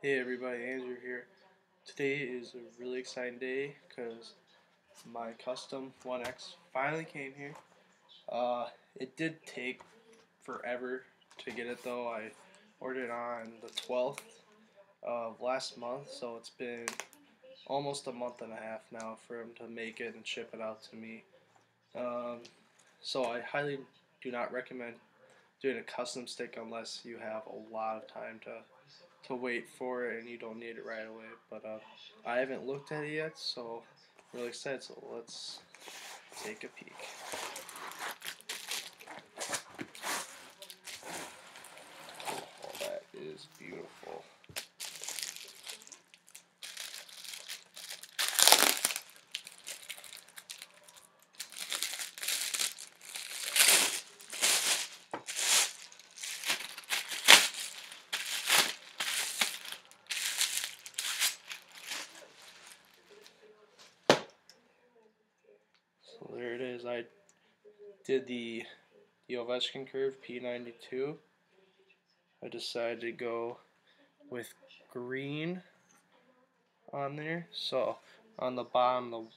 Hey everybody, Andrew here. Today is a really exciting day because my custom 1X finally came here. It did take forever to get it though. I ordered it on the 12th of last month, so it's been almost a month and a half now for him to make it and ship it out to me. Um, so I highly do not recommend doing a custom stick unless you have a lot of time to wait for it and you don't need it right away. But I haven't looked at it yet, so I'm really excited. So let's take a peek. Oh, that is beautiful. So there it is. I did the Ovechkin curve P92. I decided to go with green on there. So on the bottom,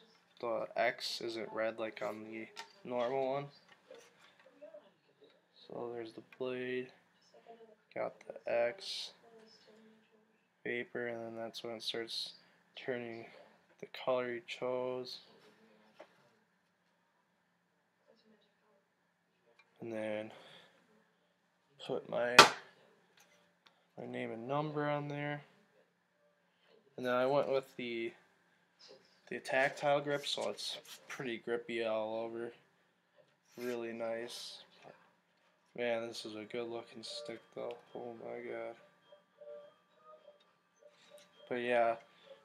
the X isn't red like on the normal one. So there's the blade, got the X, vapor, and then that's when it starts turning the color you chose. And then put my name and number on there. And then I went with the tactile grip, so it's pretty grippy all over. Really nice. Man, this is a good looking stick though. Oh my god. But yeah,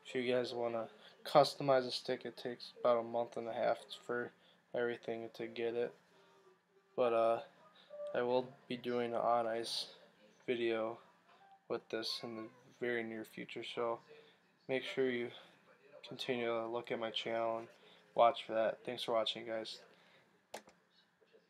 if you guys want to customize a stick, it takes about a month and a half for everything to get it. But I will be doing an on ice video with this in the very near future, so make sure you continue to look at my channel and watch for that. Thanks for watching, guys.